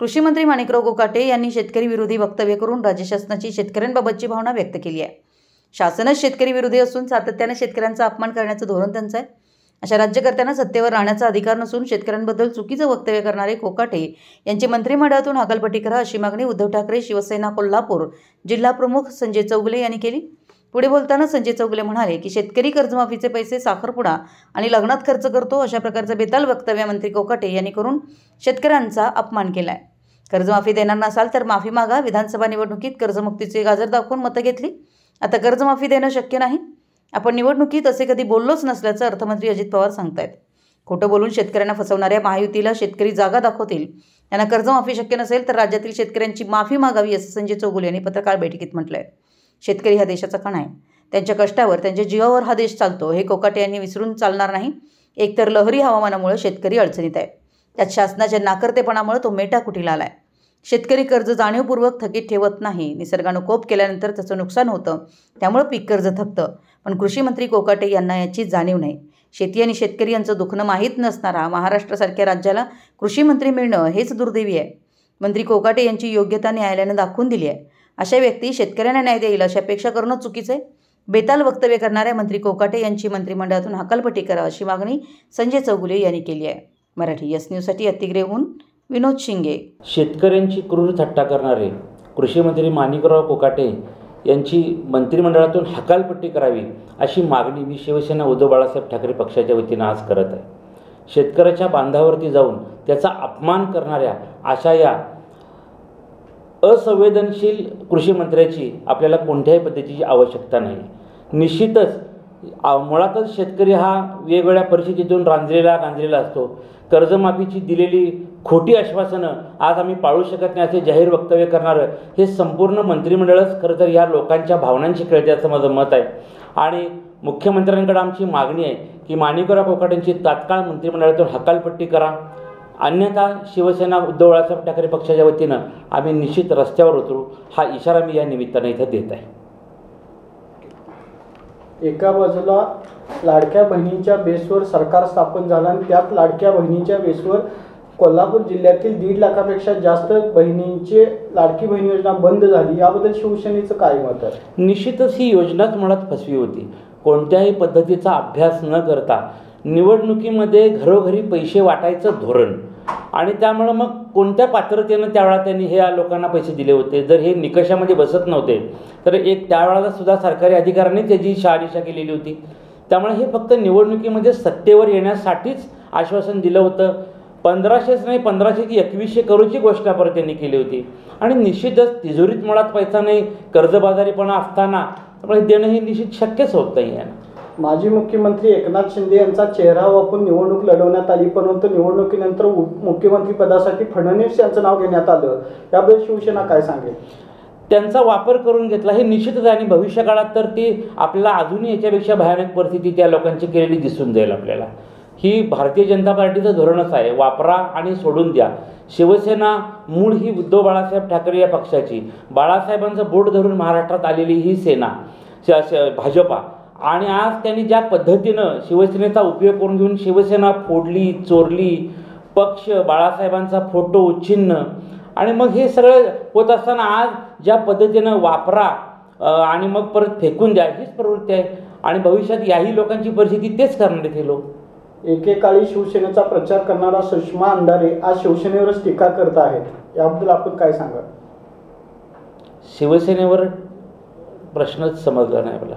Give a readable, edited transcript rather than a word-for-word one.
कृषी मंत्री माणिकराव कोकाटे यांनी शेतकरी विरोधी वक्तव्य करून राज्य शासनाची शेतकऱ्यांबाबतची भावना व्यक्त केली आहे। शासनच शेतकरी विरोधी असून सातत्याने शेतकऱ्यांचा अपमान करण्याचं धोरण त्यांचं आहे। अशा राज्यकर्त्यांना सत्तेवर राहण्याचा अधिकार नसून शेतकऱ्यांबद्दल चुकीचं वक्तव्य करणारे कोकाटे यांची मंत्रिमंडळातून हकालपट्टी करा अशी मागणी उद्धव ठाकरे शिवसेना कोल्हापूर जिल्हा प्रमुख संजय चौगुले यांनी केली। पुढे बोलताना संजय चौगुले म्हणाले की शेतकरी कर्जमाफीचे पैसे साखरपुडा आणि लग्नात खर्च करतो अशा प्रकारचं बेताल वक्तव्य मंत्री कोकाटे यांनी करून शेतकऱ्यांचा अपमान केलाय। कर्जमाफी देणार नसाल तर माफी मागा। विधानसभा निवडणुकीत कर्जमुक्तीचे गाजर दाखवून मतं घेतली, आता कर्जमाफी देणं शक्य नाही। आपण निवडणुकीत असे कधी बोललोच नसल्याचं अर्थमंत्री अजित पवार सांगतायत। खोटं बोलून शेतकऱ्यांना फसवणाऱ्या महायुतीला शेतकरी जागा दाखवतील। यांना कर्जमाफी शक्य नसेल तर राज्यातील शेतकऱ्यांची माफी मागावी असं संजय चौगुले यांनी पत्रकार बैठकीत म्हटलंय। शेतकरी हा देशाचा कणा आहे, त्यांच्या कष्टावर त्यांच्या जीवावर हा देश चालतो हे कोकाटे यांनी विसरून चालणार नाही। एकतर लहरी हवामानामुळे शेतकरी अडचणीत आहे, त्यात शासनाच्या नाकर्तेपणामुळे तो मेटाकुटीला आलाय। शेतकरी कर्ज जाणीवपूर्वक थकीत ठेवत नाही, निसर्गानं कोप केल्यानंतर त्याचं नुकसान होतं, त्यामुळे पीक कर्ज थकतं। पण कृषी मंत्री कोकाटे यांना याची जाणीव नाही। शेती आणि शेतकरी यांचं दुखणं माहीत नसणारा महाराष्ट्रासारख्या राज्याला कृषी मंत्री मिळणं हेच दुर्दैवी आहे। मंत्री कोकाटे यांची योग्यता न्यायालयानं दाखवून दिली आहे। अशा व्यक्ती शेतकऱ्यांना न्याय देईल अशी अपेक्षा करणं चुकीचं आहे। बेताल वक्तव्य करणाऱ्या मंत्री कोकाटे यांची मंत्रिमंडळातून हकालपट्टी करा अशी मागणी संजय चौगुले यांनी केली आहे। मराठी एस न्यूजसाठी अतिग्रेहून विनोद शिंगे। शेतकऱ्यांची क्रूर थट्टा करणारे कृषी मंत्री माणिकराव कोकाटे यांची मंत्रिमंडळातून हकालपट्टी करावी अशी मागणी मी शिवसेना उद्धव बाळासाहेब ठाकरे पक्षाच्या वतीनं आज करत आहे। शेतकऱ्याच्या बांधावरती जाऊन त्याचा अपमान करणाऱ्या अशा या असंवेदनशील कृषी मंत्र्याची आपल्याला कोणत्याही पद्धतीची आवश्यकता नाही। निश्चितच मुळातच शेतकरी हा वेगवेगळ्या परिस्थितीतून गांजलेला असतो। कर्जमाफीची दिलेली खोटी आश्वासनं आज आम्ही पाळू शकत नाही असे जाहीर वक्तव्य करणारं हे संपूर्ण मंत्रिमंडळच खरं तर या लोकांच्या भावनांशी खेळते असं माझं मत आहे। आणि मुख्यमंत्र्यांकडे आमची मागणी आहे की माणिकराव कोकाटेंची तात्काळ मंत्रिमंडळातून हकालपट्टी करा, अन्यथा शिवसेना उद्धव बाळासाहेब ठाकरे पक्षाच्या वतीनं आम्ही निश्चित रस्त्यावर उतरू हा इशारा मी या निमित्तानं इथं देत आहे। एका बाजूला लाडक्या बहिणींच्या बेसवर सरकार स्थापन झालं आणि त्यात लाडक्या बहिणींच्या बेसवर कोल्हापूर जिल्ह्यातील 1.5 लाखापेक्षा जास्त बहिणींची लाडकी बहीण योजना बंद झाली, याबद्दल शिवसेनेचं काय मत आहे? निश्चितच ही योजनाच मुळात फसवी होती। कोणत्याही पद्धतीचा अभ्यास न करता निवडणुकीमध्ये घरोघरी पैसे वाटायचं धोरण आणि त्यामुळे मग कोणत्या पात्रतेनं त्यावेळा त्यांनी हे लोकांना पैसे दिले होते जर हे निकषामध्ये बसत नव्हते तर त्यावेळेला सुद्धा सरकारी अधिकाऱ्यांनी त्याची शहानिशा केलेली होती। त्यामुळे हे फक्त निवडणुकीमध्ये सत्तेवर येण्यासाठीच आश्वासन दिलं होतं। 1500च नाही 1500 की 2100 करोडची घोषणा परत त्यांनी केली होती आणि निश्चितच तिजोरीत मुळात पैसा नाही, कर्जबाजारीपणा असताना त्यामुळे देणं हे निश्चित शक्यच होत नाही आहे। माजी मुख्यमंत्री एकनाथ शिंदे यांचा चेहरा वापरून निवडणूक लढवण्यात आली, परंतु निवडणुकीनंतर मुख्यमंत्री पदासाठी फडणवीस यांचं नाव घेण्यात आलं, याबद्दल शिवसेना काय सांगेल? त्यांचा वापर करून घेतला हे निश्चितच आहे आणि भविष्यकाळात तर ती आपल्याला अजूनही याच्यापेक्षा भयानक परिस्थिती त्या लोकांची केलेली दिसून जाईल आपल्याला। ही भारतीय जनता पार्टीचं धोरणच आहे, वापरा आणि सोडून द्या। शिवसेना मूळ ही उद्धव बाळासाहेब ठाकरे या पक्षाची, बाळासाहेबांचं बोट धरून महाराष्ट्रात आलेली ही सेना भाजपा आणि आज त्यांनी ज्या पद्धतीनं शिवसेनेचा उपयोग करून घेऊन शिवसेना फोडली, चोरली, पक्ष बाळासाहेबांचा फोटो चिन्ह आणि मग हे सगळं होत असताना आज ज्या पद्धतीनं वापरा आणि मग परत फेकून द्या हीच प्रवृत्ती आहे आणि भविष्यात याही लोकांची परिस्थिती तेच करणार आहेत हे लोक। एकेकाळी शिवसेनेचा प्रचार करणारा सुषमा अंधारे आज शिवसेनेवरच टीका करत आहेत, याबद्दल आपण काय सांगा? शिवसेनेवर प्रश्नच समजला नाही मला।